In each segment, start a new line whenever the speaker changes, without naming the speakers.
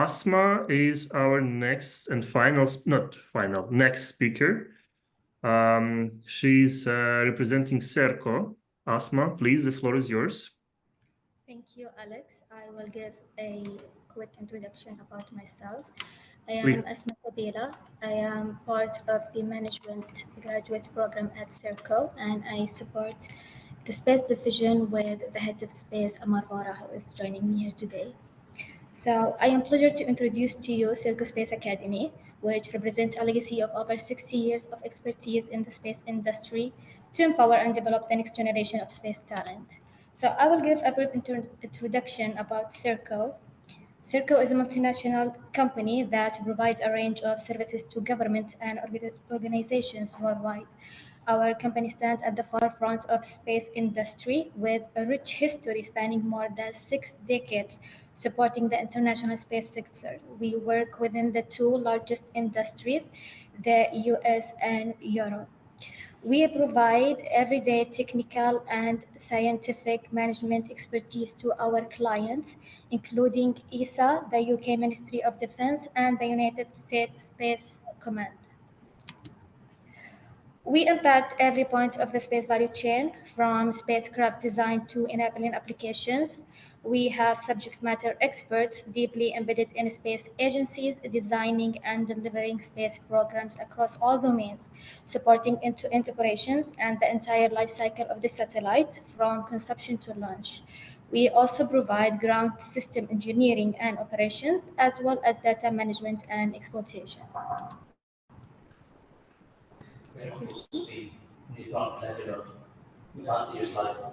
Asma is our next and next speaker. She's representing Serco. Asma, please, the floor is yours.
Thank you, Alex. I will give a quick introduction about myself. I
Please.
am Asma Sabeela. I am part of the management graduate program at Serco, and I support the space division with the head of space, Amar Vara, who is joining me here today. So I am pleased to introduce to you Serco Space Academy, which represents a legacy of over 60 years of expertise in the space industry to empower and develop the next generation of space talent. So I will give a brief introduction about Serco. Serco is a multinational company that provides a range of services to governments and organizations worldwide. Our company stands at the forefront of space industry with a rich history spanning more than 6 decades supporting the international space sector. We work within the two largest industries, the US and Europe. We provide everyday technical and scientific management expertise to our clients, including ESA, the UK Ministry of Defense, and the United States Space Command. We impact every point of the space value chain, from spacecraft design to enabling applications. We have subject matter experts deeply embedded in space agencies, designing and delivering space programs across all domains, supporting end-to-end operations and the entire life cycle of the satellite from conception to launch. We also provide ground system engineering and operations, as well as data management and exploitation. Excuse me?
You can't present it. We can't see your slides.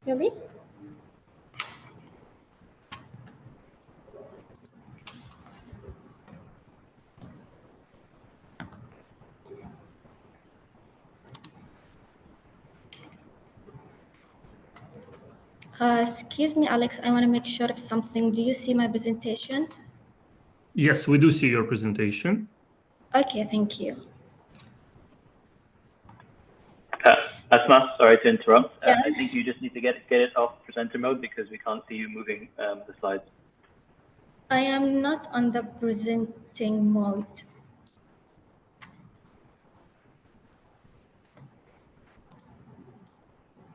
Really? Excuse me, Alex, I want to make sure of something. Do you see my presentation?
Yes, we do see your presentation.
Okay, thank you.
Asma, sorry to interrupt.
Yes.
I think you just need to get it off presenter mode because we can't see you moving the slides.
I am not on the presenting mode.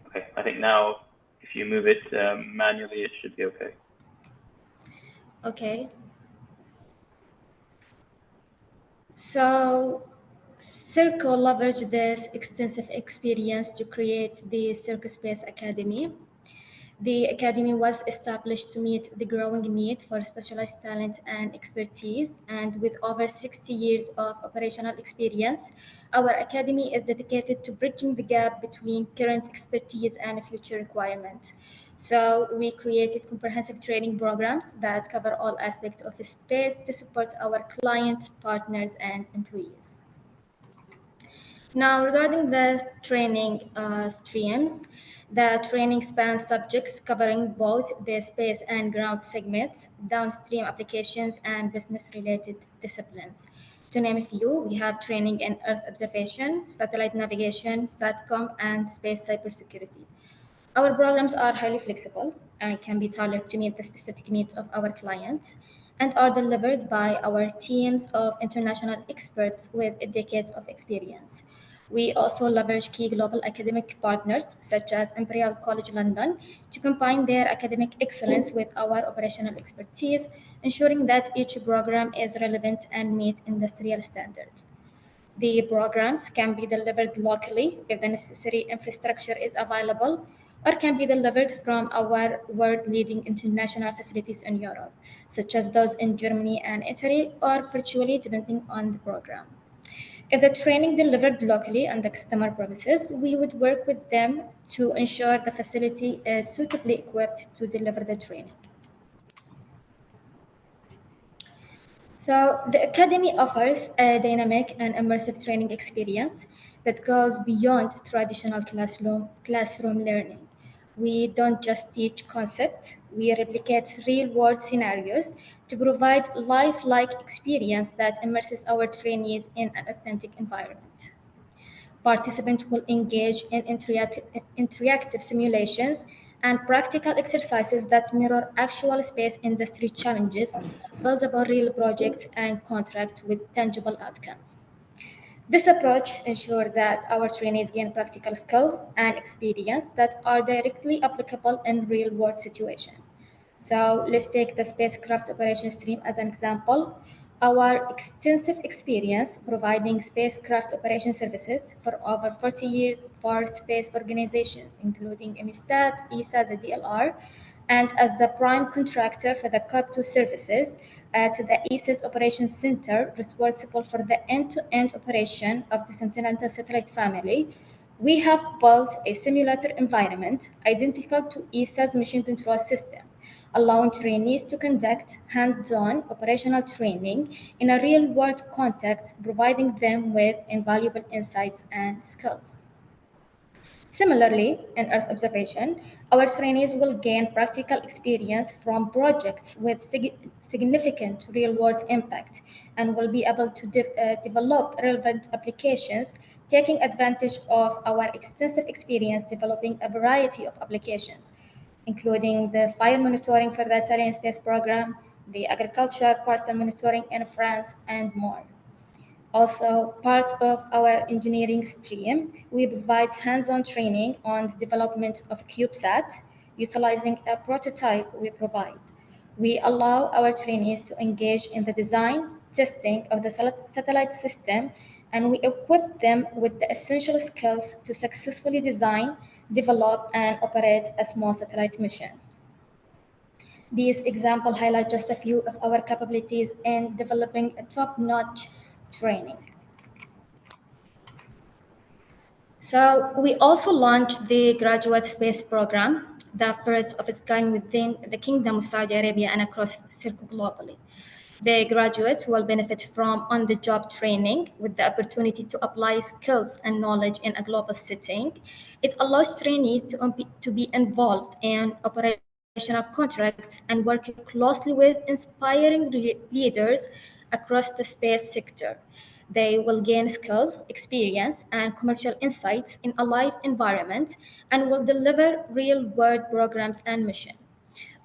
Okay, I think now if you move it manually, it should be okay.
Okay. So Serco leveraged this extensive experience to create the Serco Space Academy. The Academy was established to meet the growing need for specialized talent and expertise, and with over 60 years of operational experience, our Academy is dedicated to bridging the gap between current expertise and future requirements. So we created comprehensive training programs that cover all aspects of space to support our clients, partners, and employees. Now, regarding the training streams, the training spans subjects covering both the space and ground segments, downstream applications, and business-related disciplines. To name a few, we have training in Earth observation, satellite navigation, SATCOM, and space cybersecurity. Our programs are highly flexible and can be tailored to meet the specific needs of our clients and are delivered by our teams of international experts with decades of experience. We also leverage key global academic partners such as Imperial College London to combine their academic excellence with our operational expertise, ensuring that each program is relevant and meet industrial standards. The programs can be delivered locally if the necessary infrastructure is available, or can be delivered from our world-leading international facilities in Europe, such as those in Germany and Italy, or virtually depending on the program. If the training delivered locally on the customer premises, we would work with them to ensure the facility is suitably equipped to deliver the training. So the Academy offers a dynamic and immersive training experience that goes beyond traditional classroom learning. We don't just teach concepts, we replicate real-world scenarios to provide lifelike experience that immerses our trainees in an authentic environment. Participants will engage in interactive simulations and practical exercises that mirror actual space industry challenges, build upon real projects, and contract with tangible outcomes. This approach ensures that our trainees gain practical skills and experience that are directly applicable in real-world situations. So let's take the spacecraft operation stream as an example. Our extensive experience providing spacecraft operation services for over 40 years for space organizations, including EMUSTAT, ESA, the DLR, and as the prime contractor for the COP2 services at the ESA's Operations Center, responsible for the end-to-end operation of the Sentinel satellite family, we have built a simulator environment identical to ESA's mission control system, allowing trainees to conduct hands-on operational training in a real-world context, providing them with invaluable insights and skills. Similarly, in Earth observation, our trainees will gain practical experience from projects with significant real-world impact and will be able to develop relevant applications, taking advantage of our extensive experience developing a variety of applications, including the fire monitoring for the Italian space program, the agriculture parcel monitoring in France, and more. Also, part of our engineering stream, we provide hands-on training on the development of CubeSat, utilizing a prototype we provide. We allow our trainees to engage in the design, testing of the satellite system, and we equip them with the essential skills to successfully design, develop, and operate a small satellite mission. These examples highlight just a few of our capabilities in developing a top-notch training. So we also launched the Graduate Space Program, the first of its kind within the Kingdom of Saudi Arabia and across Serco globally. The graduates will benefit from on-the-job training with the opportunity to apply skills and knowledge in a global setting. It allows trainees to be involved in operational contracts and work closely with inspiring leaders across the space sector. They will gain skills, experience, and commercial insights in a live environment and will deliver real-world programs and missions.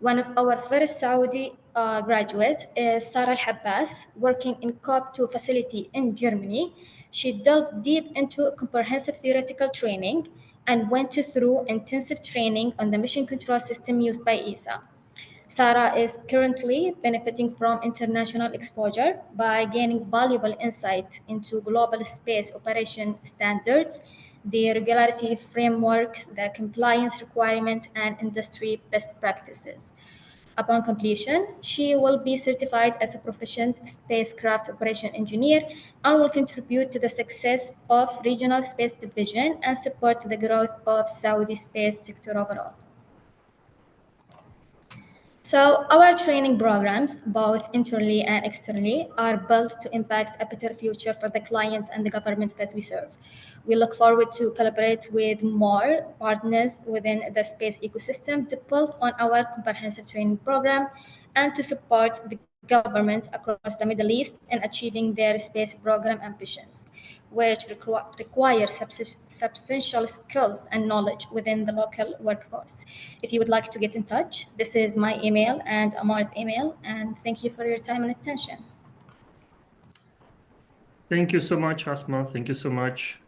One of our first Saudi graduates is Sarah Al-Habbas, working in COP2 facility in Germany. She delved deep into comprehensive theoretical training and went through intensive training on the mission control system used by ESA. Sarah is currently benefiting from international exposure by gaining valuable insight into global space operation standards, the regularity frameworks, the compliance requirements, and industry best practices. Upon completion, she will be certified as a proficient spacecraft operation engineer and will contribute to the success of regional space division and support the growth of Saudi space sector overall. So our training programs, both internally and externally, are built to impact a better future for the clients and the governments that we serve. We look forward to collaborate with more partners within the space ecosystem to build on our comprehensive training program and to support the governments across the Middle East in achieving their space program ambitions, which require substantial skills and knowledge within the local workforce. If you would like to get in touch, this is my email and Amar's email, and thank you for your time and attention.
Thank you so much, Asma. Thank you so much.